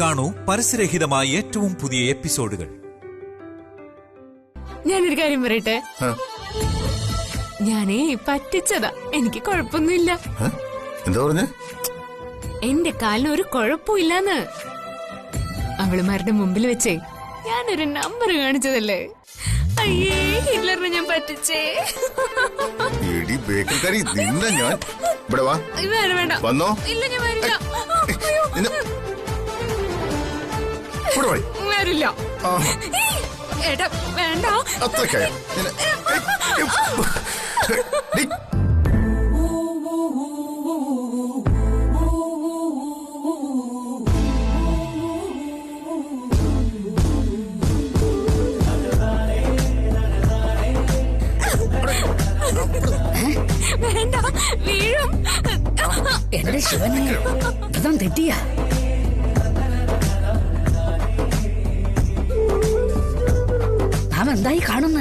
കാണൂ പരസ്യരഹിതമായ ഏറ്റവും പുതിയ എപ്പിസോഡുകൾ. ഞാനൊരു കാര്യം പറയട്ടെ, ഞാനേ പറ്റിച്ചതാ, എനിക്ക് കുഴപ്പമൊന്നുമില്ല. എന്താ പറഞ്ഞ? എന്റെ കാലിന് ഒരു കുഴപ്പമില്ലാന്ന്. അവളുമാരുടെ മുമ്പിൽ വെച്ചേ ഞാനൊരു നമ്പർ കാണിച്ചതല്ലേ. അയ്യേ, ഹിറ്റ്ലറിനെ ഞാൻ പറ്റിച്ചേ. ഞാൻ ഇവിടെ വാ. വേണ്ട, വന്നോ? ഇല്ല, ഞാൻ വരില്ല. വരില്ല ഏട്ടാ, വേണ്ട. വേണ്ട, വീഴും. എന്റെ ശിവനെ, വ്രതം തെറ്റിയ. നാം എന്തായി കാണുന്ന?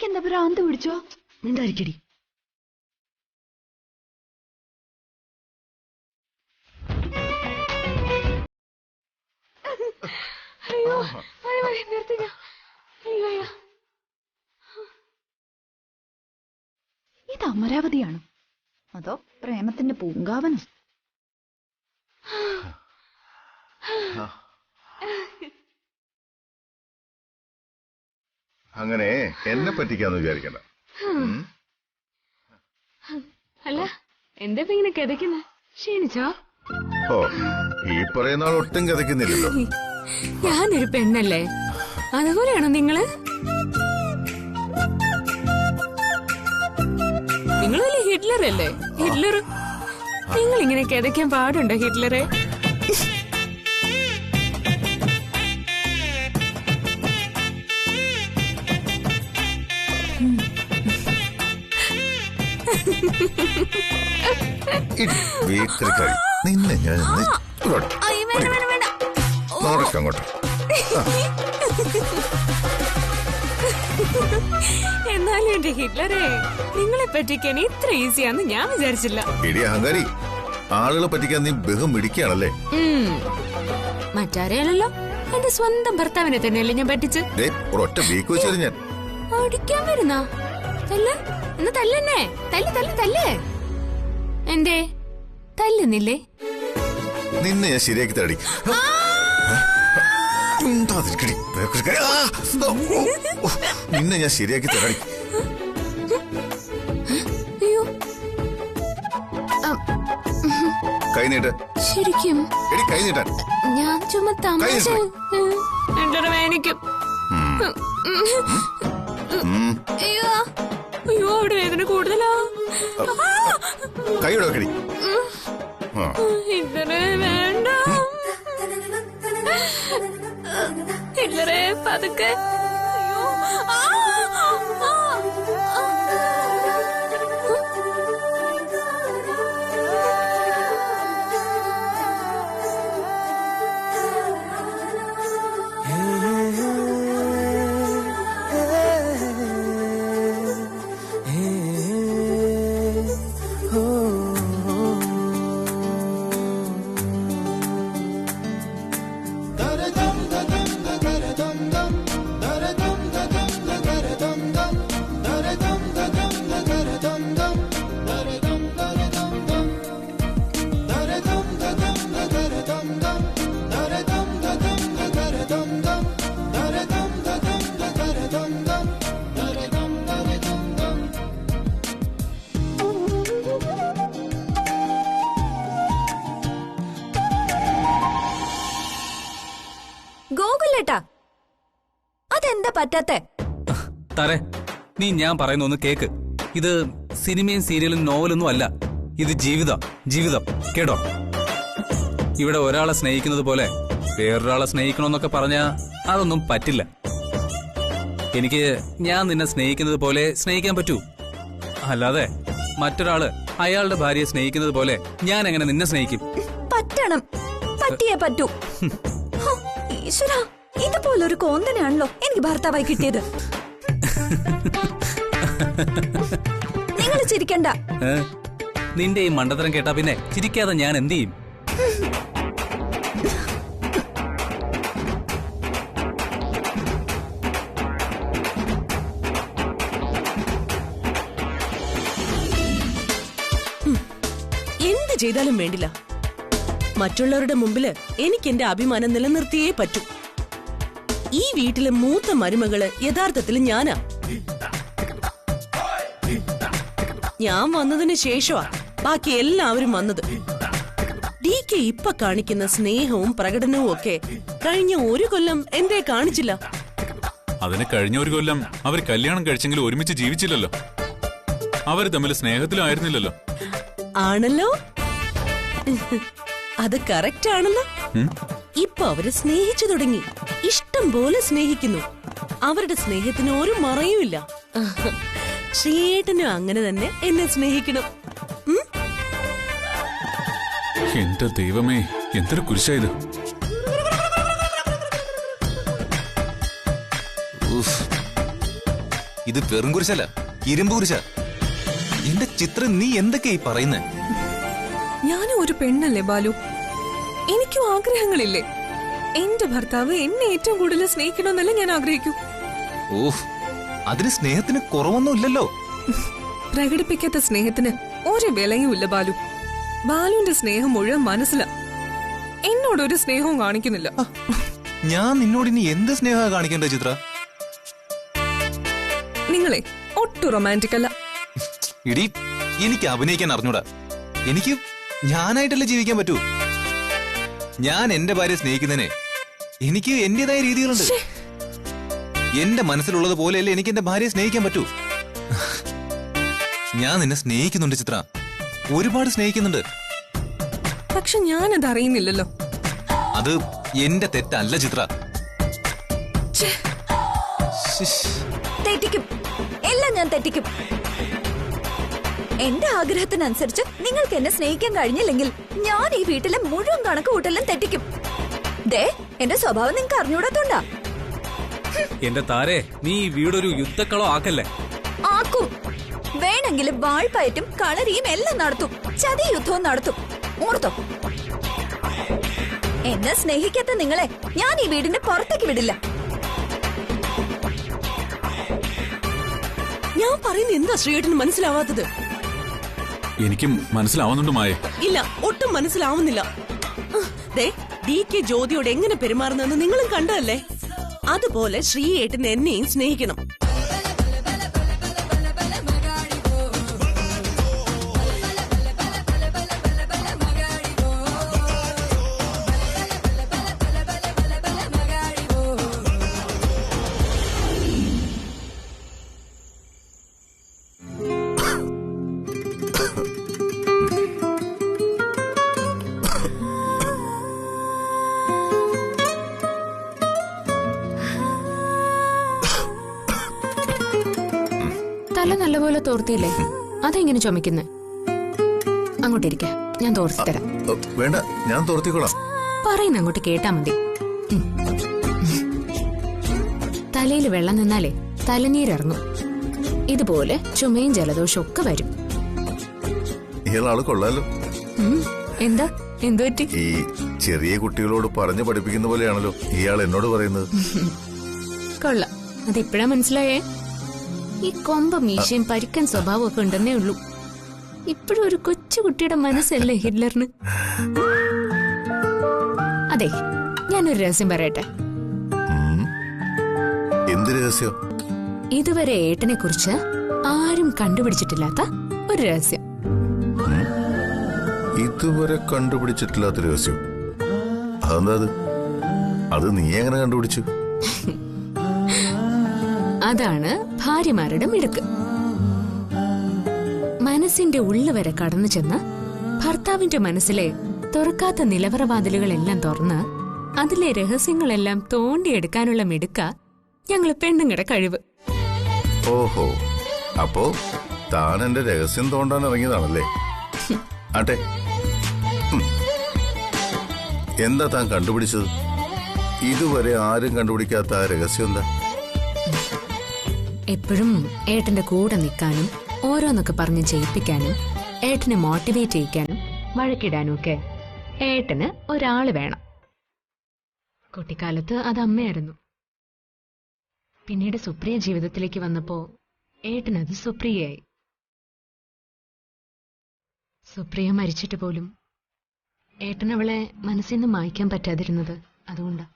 എന്താ ഭ്രാന്ത് പിടിച്ചോ? മിണ്ടായിരിക്കടി. അയ്യോ, നിർത്തിക്ക. അയ്യോ, ഇത് അമരാവതിയാണോ അതോ പ്രേമത്തിന്റെ പൂങ്കാവനോ? അങ്ങനെ എന്നെ പറ്റിക്കാന്ന് വിചാരിക്കണ്ട. അല്ല, എന്താ ഇങ്ങനെ കിതയ്ക്കുന്ന? ക്ഷീണിച്ചോ? ഓ, ഈ പറയുന്ന ആൾ ഒട്ടും കിതയ്ക്കുന്നില്ലല്ലോ. ഞാനൊരു പെണ്ണല്ലേ, അതുപോലെയാണോ നിങ്ങള്? നിങ്ങളല്ലേ ഹിറ്റ്ലർ അല്ലേ? ഹിറ്റ്ലർ. നിങ്ങൾ ഇങ്ങനെ കിതയ്ക്കാൻ പാടുണ്ടോ ഹിറ്റ്ലറെ? നിന്നെ ഞാൻ അങ്ങോട്ട്. എന്നാലും എന്റെ ഹിറ്റ്ലറെ, നിങ്ങളെ പറ്റിക്കാൻ ഇത്ര ഈസിയാന്ന് ഞാൻ വിചാരിച്ചില്ല. എടി അഹങ്കാരി, ആളുകളെ പറ്റിക്കാൻ നീ ബഹും മിടിക്കുകയാണല്ലേ. മറ്റാരെയല്ലോ, എന്റെ സ്വന്തം ഭർത്താവിനെ തന്നെയല്ലേ ഞാൻ പറ്റിച്ച്. ഒരൊറ്റ വീക്ക് വെച്ചത് ഞാൻ ഓടിക്കാൻ വരുന്ന തല്ല. ഇന്ന് തല്ലെന്നെ, തല്ല് തല്ല് തല്ലേ. എന്തേ തല്ലുന്നില്ലേ? നിന്നെ ഞാൻ ശരിയാക്കി തരടി. നിന്നെ ഞാൻ ശരിയാക്കി തരടി. അയ്യോ, കൈ നീട്ട്. ശരിക്കും? എടി കൈ നീട്ടാൻ. ഞാൻ ചുമ്മാ തമാശ. എന്റെ വേനിക്കും. അയ്യോ, അയ്യോ, അവിടെ വേദന കൂടുതലാ. കൈയുടെ വെക്കടി. ഹിറ്റ്ലറെ വേണ്ട. ഹിറ്റ്ലറെ പതുക്കെ. ഗോകുലേട്ടാ, അതെന്താ പറ്റാത്തെ? തരേ, നീ ഞാൻ പറയുന്ന ഒന്ന് കേക്ക്. ഇത് സിനിമയും സീരിയലും നോവലൊന്നും അല്ല. ഇത് ജീവിതം കേട്ടോ. ഇവിടെ ഒരാളെ സ്നേഹിക്കുന്നത് പോലെ വേറൊരാളെ സ്നേഹിക്കണമെന്നൊക്കെ പറഞ്ഞാ അതൊന്നും പറ്റില്ല. എനിക്ക് ഞാൻ നിന്നെ സ്നേഹിക്കുന്നത് പോലെ സ്നേഹിക്കാൻ പറ്റൂ. അല്ലാതെ മറ്റൊരാള് അയാളുടെ ഭാര്യയെ സ്നേഹിക്കുന്നത് പോലെ ഞാൻ എങ്ങനെ നിന്നെ സ്നേഹിക്കും? പറ്റണം, പറ്റിയേ പറ്റൂ. ഈശ്വര, ഇതുപോലൊരു കോന്തനാണല്ലോ എനിക്ക് ഭർത്താവായി കിട്ടിയത്. നിങ്ങൾ ചിരിക്കണ്ട. നിന്റെ ഈ മണ്ടത്തരം കേട്ടാ പിന്നെ ചിരിക്കാതെ ഞാൻ എന്ത് ചെയ്യും? എന്ത് ചെയ്താലും വേണ്ടില്ല, മറ്റുള്ളവരുടെ മുമ്പില് എനിക്ക് എന്റെ അഭിമാനം നിലനിർത്തിയേ പറ്റൂ. ഈ വീട്ടിലെ മൂത്ത മരുമകള് യഥാർത്ഥത്തിൽ ഞാനാ. ഞാൻ വന്നതിന് ശേഷമാ ബാക്കി എല്ലാവരും വന്നത്. DK ഇപ്പൊ കാണിക്കുന്ന സ്നേഹവും പ്രകടനവും ഒക്കെ കഴിഞ്ഞ ഒരു കൊല്ലം എന്തേ കാണിച്ചില്ല? അതിന് കഴിഞ്ഞ ഒരു കൊല്ലം അവർ കല്യാണം കഴിച്ചെങ്കിലും ഒരുമിച്ച് ജീവിച്ചില്ലല്ലോ. അവർ തമ്മിൽ സ്നേഹത്തിലായിരുന്നില്ലല്ലോ. ആണല്ലോ, അത് കറക്റ്റ് ആണല്ലോ. ഇപ്പൊ അവര് സ്നേഹിച്ചു തുടങ്ങി, ഇഷ്ടം പോലെ സ്നേഹിക്കുന്നു. അവരുടെ സ്നേഹത്തിന് ഒരു മറയുമില്ല. ശ്രീയേട്ടനും അങ്ങനെ തന്നെ എന്നെ സ്നേഹിക്കണം. എന്റെ ദൈവമേ, എന്തൊരു കുരിശായത്! ഇത് വെറും കുരിശല്ല, ഇരുമ്പ് കുരിശ. എന്റെ ചിത്രം, നീ എന്തൊക്കെയായി പറയുന്നേ? ഞാനും ഒരു പെണ്ണല്ലേ ബാലു, എനിക്കും ആഗ്രഹങ്ങളില്ലേ? എന്റെ ഭർത്താവ് എന്നെ ഏറ്റവും കൂടുതൽ സ്നേഹിക്കണമെന്നല്ല ഞാൻ ആഗ്രഹിക്കൂ. ഓഹ്, അതിന് സ്നേഹത്തിന് കുറവൊന്നും ഇല്ലല്ലോ. പ്രകടിപ്പിക്കാത്ത സ്നേഹത്തിന് ഒരു വിലയും ഇല്ല ബാലു. ബാലുവിന്റെ സ്നേഹം മുഴുവൻ മനസ്സിലാ. എന്നോടൊരു സ്നേഹവും കാണിക്കുന്നില്ല. ഞാൻ നിന്നോട് ഇനി എന്ത് സ്നേഹ കാണിക്കേണ്ട ചിത്ര? നിങ്ങളെ ഒട്ടും റൊമാൻറ്റിക് അല്ല. ഇടി, എനിക്ക് അഭിനയിക്കാൻ അറിഞ്ഞൂടാ. എനിക്ക് ഞാനായിട്ടല്ലേ ജീവിക്കാൻ പറ്റൂ. ഞാൻ എന്റെ ഭാര്യയെ സ്നേഹിക്കുന്നതിന് എനിക്ക് എന്റേതായ രീതികളുണ്ട്. എന്റെ മനസ്സിലുള്ളത് പോലെയല്ലേ എനിക്ക് എന്റെ ഭാര്യയെ സ്നേഹിക്കാൻ പറ്റൂ. ഞാൻ നിന്നെ സ്നേഹിക്കുന്നുണ്ട് ചിത്ര, ഒരുപാട് സ്നേഹിക്കുന്നുണ്ട്. പക്ഷെ ഞാനത് അറിയുന്നില്ലല്ലോ. അത് എന്റെ തെറ്റല്ല ചിത്ര. തെറ്റിക്കും, എല്ലാം ഞാൻ തെറ്റിക്കും. എന്റെ ആഗ്രഹത്തിനനുസരിച്ച് നിങ്ങൾക്ക് എന്നെ സ്നേഹിക്കാൻ കഴിഞ്ഞില്ലെങ്കിൽ ഞാൻ ഈ വീട്ടിലെ മുഴുവൻ കണക്ക് കൂട്ടെല്ലാം തെറ്റിക്കും. ദേ, എന്റെ സ്വഭാവം നിങ്ങൾക്ക് അറിഞ്ഞൂടാത്തോണ്ടാ. എന്റെ താരേ, നീ ഈ വീടൊരു യുദ്ധക്കളോ ആക്കല്ലേ. ആക്കും. വേണമെങ്കിൽ വാൾപ്പയറ്റും കളരിയും എല്ലാം നടത്തും, ചതി യുദ്ധവും നടത്തും. ഓർത്തോ, എന്നെ സ്നേഹിക്കാത്ത നിങ്ങളെ ഞാൻ ഈ വീടിന്റെ പുറത്തേക്ക് വിടില്ല. ഞാൻ പറയുന്നത് എന്താ ശ്രീയേട്ടന് മനസ്സിലാവാത്തത്? എനിക്കും മനസ്സിലാവുന്നുണ്ട് മായേ. ഇല്ല, ഒട്ടും മനസ്സിലാവുന്നില്ല. DK ജ്യോതിയോട് എങ്ങനെ പെരുമാറുന്നെന്ന് നിങ്ങളും കണ്ടല്ലേ. അതുപോലെ ശ്രീയേട്ടൻ എന്നെയും സ്നേഹിക്കണം. തല നല്ലപോലെ തോർത്തിയില്ലേ? അതെങ്ങനെ ചുമക്കുന്നേ? അങ്ങോട്ടിരിക്ക, ഞാൻ തോർത്തി തരാം. വേണ്ട, ഞാൻ തോർത്തിക്കോളാം. പറയുന്ന അങ്ങോട്ട് കേട്ടാ മതി. തലയിൽ വെള്ളം നിന്നാലേ തലനീരിറങ്ങും. ഇതുപോലെ ചുമയും ജലദോഷവും ഒക്കെ വരും. ഇയാളാള് കൊള്ളാലോ. എന്താ, എന്തു പറ്റി? ഈ ചെറിയ കുട്ടികളോട് പറഞ്ഞു പഠിപ്പിക്കുന്ന പോലെയാണല്ലോ ഇയാൾ എന്നോട് പറയുന്നത്. കൊള്ളാം, അതിപ്പോഴാ മനസ്സിലായേ. ഈ കൊമ്പ മീശയും പരിക്കൻ സ്വഭാവം ഒക്കെ ഉണ്ടെന്നേ ഉള്ളൂ. ഇപ്പോഴും ഒരു കൊച്ചുകുട്ടിയുടെ മനസ്സല്ലേ ഹിറ്റ്ലറിന്. അതെ, ഞാനൊരു രഹസ്യം പറയട്ടെ. എന്ത് രഹസ്യം? ഇതുവരെ ഏട്ടനെ കുറിച്ച് ആരും കണ്ടുപിടിച്ചിട്ടില്ലാത്ത ഒരു രഹസ്യം. ഇതുവരെ കണ്ടുപിടിച്ചിട്ടില്ലാത്ത രഹസ്യം? അതെന്താ? അത് നീ എങ്ങനെ കണ്ടുപിടിച്ചു? അതാണ് ഭാര്യമാരുടെ മിടുക്ക്. മനസ്സിന്റെ ഉള്ളു വരെ കടന്നു ചെന്ന് ഭർത്താവിന്റെ മനസ്സിലെ തുറക്കാത്ത നിലവറവാതിലുകളെല്ലാം തുറന്ന് അതിലെ രഹസ്യങ്ങളെല്ലാം തോണ്ടിയെടുക്കാനുള്ള മിടുക്ക ഞങ്ങള് പെണ്ണുങ്ങളുടെ കഴിവ്. ഓഹോ, അപ്പോ താൻ എന്റെ രഹസ്യം തോണ്ടാൻ ഇറങ്ങിയതാണല്ലേ? ആട്ടെ, എന്താ താൻ കണ്ടുപിടിച്ചത്? ഇതുവരെ ആരും കണ്ടുപിടിക്കാത്ത ആ രഹസ്യം എന്താ? എപ്പോഴും ഏട്ടന്റെ കൂടെ നിൽക്കാനും ഓരോന്നൊക്കെ പറഞ്ഞ് ജയിപ്പിക്കാനും ഏട്ടനെ മോട്ടിവേറ്റ് ചെയ്യിക്കാനും വഴക്കിടാനും ഒക്കെ ഏട്ടന് ഒരാള് വേണം. കുട്ടിക്കാലത്ത് അത് അമ്മയായിരുന്നു. പിന്നീട് സുപ്രിയ ജീവിതത്തിലേക്ക് വന്നപ്പോ ഏട്ടനത് സുപ്രിയയായി. സുപ്രിയ മരിച്ചിട്ട് പോലും ഏട്ടനവളെ മനസ്സിൽ നിന്ന് മായ്ക്കാൻ പറ്റാതിരുന്നത് അതുകൊണ്ടാ.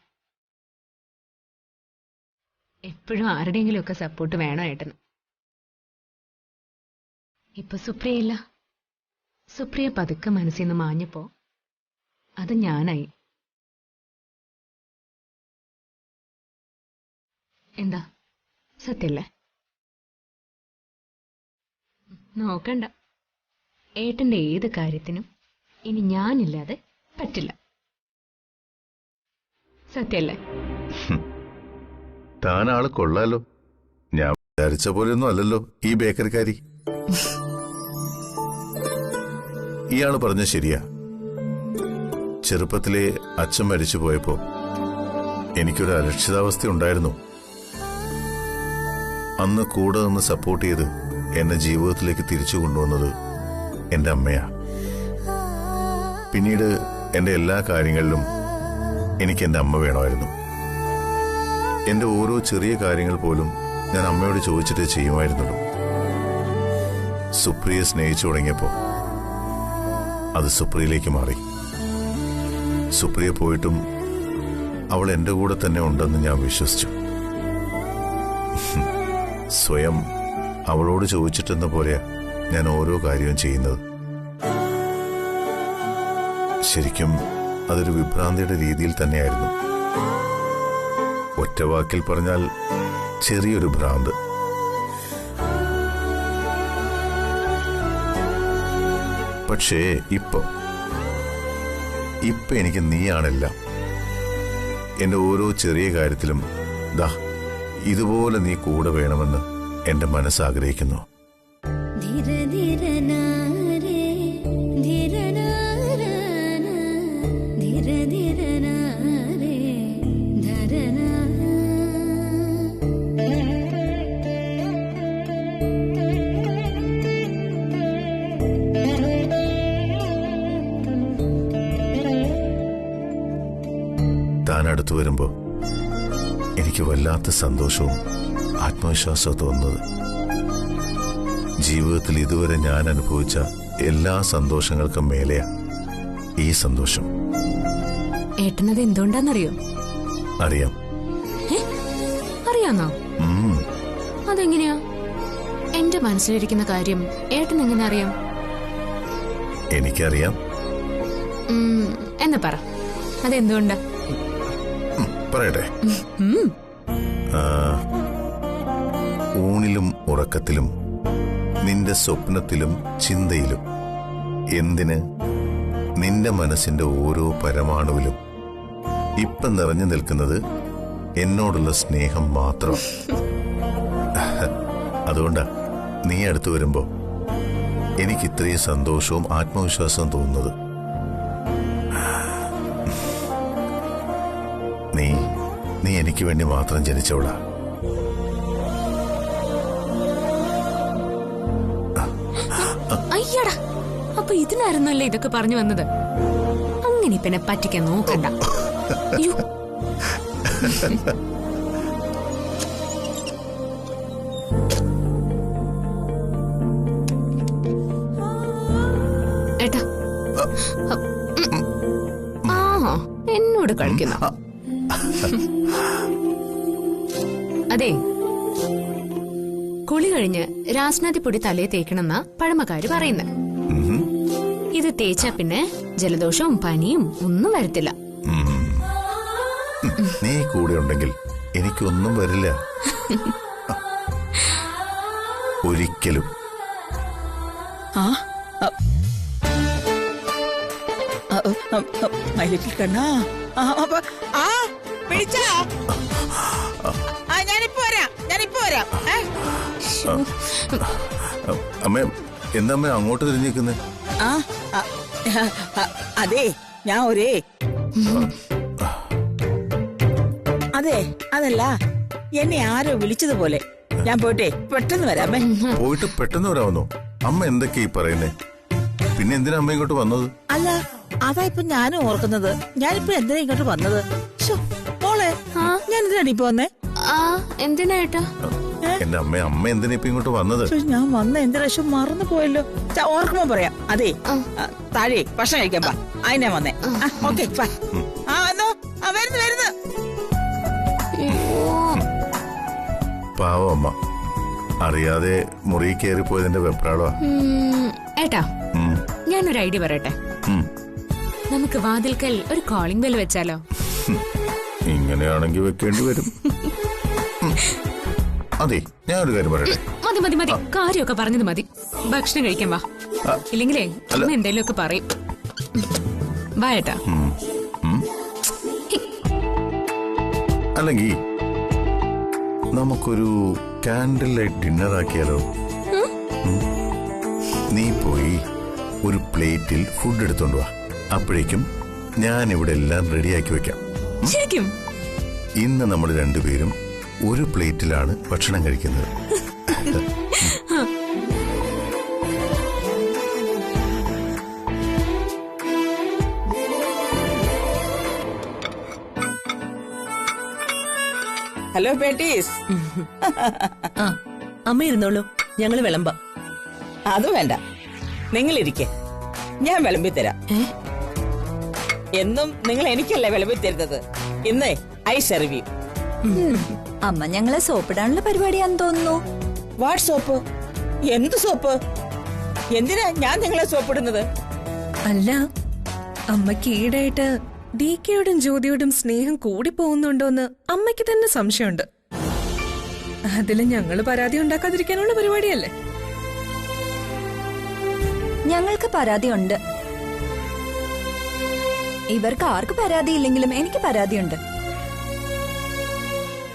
എപ്പോഴും ആരുടെയെങ്കിലുമൊക്കെ സപ്പോർട്ട് വേണം ഏട്ടന്. ഇപ്പൊ സുപ്രിയയില്ല. സുപ്രിയ പതുക്കെ മനസ്സിൽ നിന്ന് മാഞ്ഞപ്പോ അത് ഞാനായി. എന്താ സത്യല്ലേ? നോക്കണ്ട, ഏട്ടന്റെ ഏത് കാര്യത്തിനും ഇനി ഞാനില്ലാതെ പറ്റില്ല. സത്യല്ലേ? താൻ ആള് കൊള്ളാലോ. ഞാൻ വിചാരിച്ച പോലെയൊന്നും അല്ലല്ലോ ഈ ബേക്കറിക്കാരി. ഇയാള് പറഞ്ഞ ശരിയാ. ചെറുപ്പത്തിലെ അച്ഛൻ മരിച്ചു പോയപ്പോ എനിക്കൊരു അരക്ഷിതാവസ്ഥ ഉണ്ടായിരുന്നു. അന്ന് കൂടെ നിന്ന് സപ്പോർട്ട് ചെയ്ത് എന്നെ ജീവിതത്തിലേക്ക് തിരിച്ചു കൊണ്ടുവന്നത് എന്റെ അമ്മയാ. പിന്നീട് എന്റെ എല്ലാ കാര്യങ്ങളിലും എനിക്ക് എന്റെ അമ്മ വേണമായിരുന്നു. എന്റെ ഓരോ ചെറിയ കാര്യങ്ങൾ പോലും ഞാൻ അമ്മയോട് ചോദിച്ചിട്ട് ചെയ്യുമായിരുന്നുള്ളൂ. സുപ്രിയെ സ്നേഹിച്ചു തുടങ്ങിയപ്പോ അത് സുപ്രിയയിലേക്ക് മാറി. സുപ്രിയ പോയിട്ടും അവൾ എന്റെ കൂടെ തന്നെ ഉണ്ടെന്ന് ഞാൻ വിശ്വസിച്ചു. സ്വയം അവളോട് ചോദിച്ചിട്ടെന്ന പോലെയാ ഞാൻ ഓരോ കാര്യവും ചെയ്യുന്നത്. ശരിക്കും അതൊരു വിഭ്രാന്തിയുടെ രീതിയിൽ തന്നെയായിരുന്നു. ഒറ്റ വാക്കിൽ പറഞ്ഞാൽ ചെറിയൊരു ഭ്രാന്ത്. പക്ഷേ ഇപ്പൊ എനിക്ക് നീയാണെല്ലാം. എന്റെ ഓരോ ചെറിയ കാര്യത്തിലും ദാ ഇതുപോലെ നീ കൂടെ വേണമെന്ന് എന്റെ മനസ്സാഗ്രഹിക്കുന്നു. താൻ അടുത്തു വരുമ്പോ എനിക്ക് വല്ലാത്ത സന്തോഷവും ആത്മവിശ്വാസവും തോന്നുന്നത്. ജീവിതത്തിൽ ഇതുവരെ ഞാൻ അനുഭവിച്ച എല്ലാ സന്തോഷങ്ങൾക്കും മേലെയാ ഈ സന്തോഷം. ഏട്ടനത് എന്തുകൊണ്ടാന്നറിയോ? അറിയാം. അറിയാന്നോ? അതെങ്ങനെയാ? എന്റെ മനസ്സിലിരിക്കുന്ന കാര്യം ഏട്ടൻ എങ്ങനെ അറിയാം? എനിക്കറിയാം. എന്നാ പറ, അതെന്തുകൊണ്ടാ? പറയട്ടെ. ഊണിലും ഉറക്കത്തിലും നിന്റെ സ്വപ്നത്തിലും ചിന്തയിലും എന്തിന് നിന്റെ മനസ്സിന്റെ ഓരോ പരമാണുവിലും ഇപ്പം നിറഞ്ഞു നിൽക്കുന്നത് എന്നോടുള്ള സ്നേഹം മാത്രം. അതുകൊണ്ടാ നീ അടുത്തു വരുമ്പോ എനിക്ക് ഇത്രയും സന്തോഷവും ആത്മവിശ്വാസവും തോന്നുന്നത്. നീ എനിക്ക് വേണ്ടി മാത്രം ജനിച്ചവളാ. അയ്യടാ, അപ്പൊ ഇതിനായിരുന്നല്ലേ ഇതൊക്കെ പറഞ്ഞു വന്നത്? അങ്ങനെ പിന്നെ പറ്റിക്കാൻ നോക്കണ്ട. ഏട്ടാ, എന്നോട് കളിക്കുന്ന അതെ, കുളി കഴിഞ്ഞ് രാസ്നാദിപ്പൊടി തലയെ തേക്കണമെന്നാ പഴമക്കാര് പറയുന്നത്. ഇത് തേച്ചാ പിന്നെ ജലദോഷവും പനിയും ഒന്നും വരത്തില്ല. നീ കൂടെ ഉണ്ടെങ്കിൽ എനിക്കൊന്നും വരില്ല. ഒരിക്കലും. മൈലിറ്റിൽ കണ്ണാ പിടിച്ചാ ഞാനിപ്പോ വരാം അമ്മേ എന്താ അമ്മ അങ്ങോട്ട് തിരിഞ്ഞിരിക്കുന്നേ? അതെ ഞാൻ അതെ അതല്ല എന്നെ ആരോ വിളിച്ചതുപോലെ ഞാൻ പോയിട്ടെ പെട്ടെന്ന് വരാമേ. പോയിട്ട് പെട്ടെന്ന് വരാമെന്നോ? അമ്മ എന്തൊക്കെയാ ഈ പറയുന്നേ? പിന്നെ എന്തിനാ അമ്മ ഇങ്ങോട്ട് വന്നത്? അല്ല അതാ ഇപ്പൊ ഞാനും ഓർക്കുന്നത്. ഞാനിപ്പോ എന്തിനാ ഇങ്ങോട്ട് വന്നത്? മോളെ ഞാൻ എന്തിനാണ് ഇപ്പൊ വന്നേ? എന്തിനാ ഏട്ടാ? എന്റെ അമ്മ എന്തിനാ ഇപ്പൊ ഇങ്ങോട്ട് വന്നത്? ഞാൻ വന്ന എന്തിനാ മറന്നു പോയല്ലോ. ഓർക്കുമ്പോ പറയാം. അതെ താഴെ ഭക്ഷണം കഴിക്കാൻ പാ, അതിനാ വന്നേ. ഓക്കെ വരുന്നു. പാവം അമ്മ അറിയാതെ മുറി കയറി പോയതിന്റെ വെപ്രാളവാ. ഏട്ടാ ഞാനൊരു ഐഡിയ പറയട്ടെ. നമുക്ക് വാതിൽക്കൽ ഒരു കോളിംഗ് ബെൽ വെച്ചാലോ? ഇങ്ങനെയാണെങ്കിൽ വെക്കേണ്ടി വരും. അതെ ഞാനൊരു കാര്യം പറയട്ടെ. മതി കാര്യമൊക്കെ പറഞ്ഞത് മതി. ഭക്ഷണം കഴിക്കാൻ വാ, ഇല്ലെങ്കിലേ അമ്മ എന്തെങ്കിലും ഒക്കെ പറയും. വാ ഏട്ടാ. അല്ലെങ്കിൽ നമുക്കൊരു കാൻഡിൽ ലൈറ്റ് ഡിന്നർ ആക്കിയാലോ? നീ പോയി ഒരു പ്ലേറ്റിൽ ഫുഡ് എടുത്തോണ്ട് വാ. അപ്പോഴേക്കും ഞാൻ ഇവിടെ എല്ലാം റെഡിയാക്കി വെക്കാം. ശരിക്കും ഇന്ന് നമ്മൾ രണ്ടുപേരും ഒരു പ്ലേറ്റിലാണ് ഭക്ഷണം കഴിക്കുന്നത്. ഹലോ ബേട്ടീസ്. അമ്മ ഇരുന്നോളൂ, ഞങ്ങള് വിളമ്പാം. അത് വേണ്ട, നിങ്ങളിരിക്കെ, ഞാൻ വിളമ്പി തരാം. എന്നും നിങ്ങൾ എനിക്കല്ലേ വിളമ്പി തരുന്നത്. ഇന്ന് ഐ സെർവ് യു. അമ്മ ഞങ്ങളെ സോപ്പിടാനുള്ള പരിപാടിയാന്ന് തോന്നുന്നു. What soap? എന്ത് സോപ്പ്? എന്തിനാ ഞാൻ നിങ്ങളെ സോപ്പിടുന്നത്? അല്ല, അമ്മയ്ക്ക് ഈടായിട്ട് DKയോടും ജ്യോതിയോടും സ്നേഹം കൂടി പോകുന്നുണ്ടോന്ന് അമ്മയ്ക്ക് തന്നെ സംശയമുണ്ട്. അതില് ഞങ്ങള് പരാതി ഉണ്ടാക്കാതിരിക്കാനുള്ള പരിപാടിയല്ലേ? ഞങ്ങൾക്ക് പരാതിയുണ്ട്. ഇവർക്ക് ആർക്ക് പരാതിയില്ലെങ്കിലും എനിക്ക് പരാതിയുണ്ട്.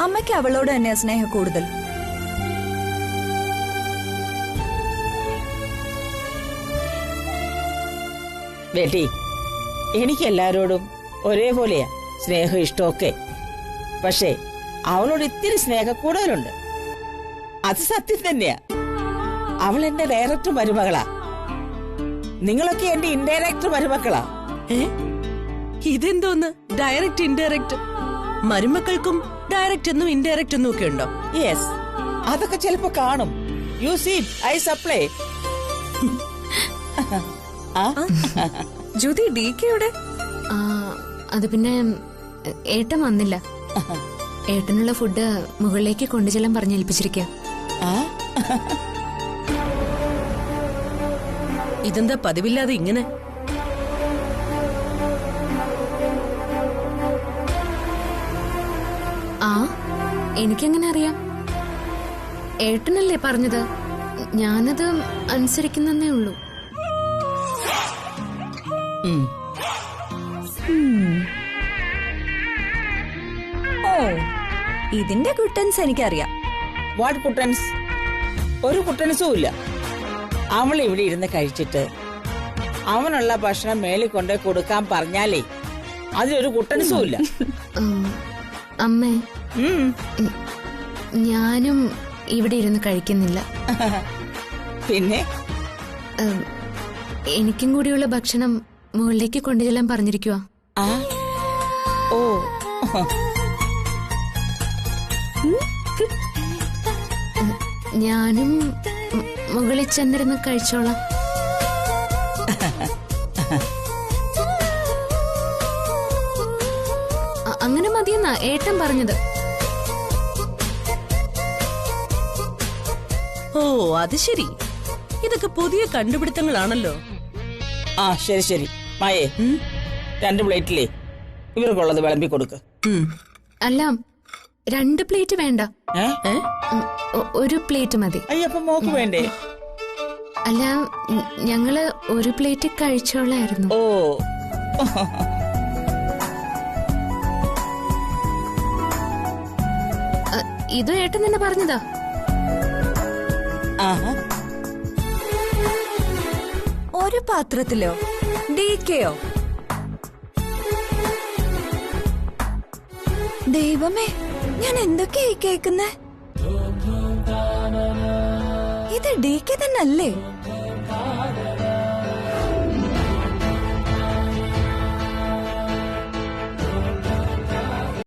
അമ്മയ്ക്ക് അവളോട് തന്നെയാ സ്നേഹം കൂടുതൽ. ബേട്ടി, എനിക്ക് എല്ലാരോടും ഒരേപോലെയാ സ്നേഹം, ഇഷ്ടമൊക്കെ. പക്ഷേ അവളോട് ഇത്തിരി സ്നേഹം കൂടുതലുണ്ട്. അത് സത്യം തന്നെയാ. അവൾ എന്റെ ഡയറക്ടർ മരുമകളാ. നിങ്ങളൊക്കെ എന്റെ ഇൻഡയറക്ടർ മരുമക്കളാ. ഇതെന്തോന്ന് ഡയറക്റ്റ് ഇൻഡയറക്റ്റ്? മരുമക്കൾക്കും ഡയറക്റ്റ് എന്നും ഇൻഡയറക്റ്റ് എന്നും ഒക്കെ ഉണ്ടോ? യെസ്, അതൊക്കെ ചിലപ്പോ കാണും. You see I supply. Jyoti, DKയുടെ അത് പിന്നെ ഏട്ടൻ വന്നില്ല. ഏട്ടനുള്ള ഫുഡ് മുകളിലേക്ക് കൊണ്ടുചെല്ലാൻ പറഞ്ഞേൽപ്പിച്ചിരിക്കുക. ഇതെന്താ പതിവില്ലാതെ ഇങ്ങനെ? എനിക്കെങ്ങനെ അറിയാം? ഏട്ടനല്ലേ പറഞ്ഞത്. ഞാനത് അനുസരിക്കുന്നേ ഉള്ളൂ. ഓ, ഇതിന്റെ കുട്ടൻസ് എനിക്കറിയാം. വാട്ട് കുട്ടൻസ്? ഒരു കുട്ടൻസും ഇല്ല. അവൾ ഇവിടെ ഇരുന്ന് കഴിച്ചിട്ട് അവനുള്ള ഭക്ഷണം മേളിൽ കൊണ്ടേ കൊടുക്കാൻ പറഞ്ഞാലേ അതിലൊരു കുട്ടൻസും ഇല്ല. അമ്മേ, ഞാനും ഇവിടെ ഇരുന്ന് കഴിക്കുന്നില്ല. പിന്നെ എനിക്കും കൂടിയുള്ള ഭക്ഷണം മുകളിലേക്ക് കൊണ്ടുചെല്ലാൻ പറഞ്ഞിരിക്കുക. ഓ, ഞാനും മുകളിൽ ചെന്നിരുന്ന് കഴിച്ചോളാം. അങ്ങനെ മതിയെന്നാ ഏട്ടൻ പറഞ്ഞത്. ഓ, അത് ശരി. ഇതൊക്കെ പുതിയ കണ്ടുപിടുത്തങ്ങളാണല്ലോ. ആ ശരി ശരി. മായേ, 2 പ്ലേറ്റിലേ ഇവർക്കുള്ളത് വിളമ്പി കൊടുക്ക്. അല്ല, 2 പ്ലേറ്റ് വേണ്ട, 1 പ്ലേറ്റ് മതി. അയ്യപ്പ മോക്ക് വേണ്ടേ? അല്ല, ഞങ്ങള് ഒരു പ്ലേറ്റ് കഴിച്ചോളായിരുന്നു. ഓ ഇത് ഏട്ടൻ തന്നെ പറഞ്ഞതാ. ഒരു പാത്രത്തിലോ? DKയോ? ദൈവമേ, ഞാൻ എന്തൊക്കെയായി കേക്കുന്നേ? ഇത് DK തന്നെ അല്ലേ?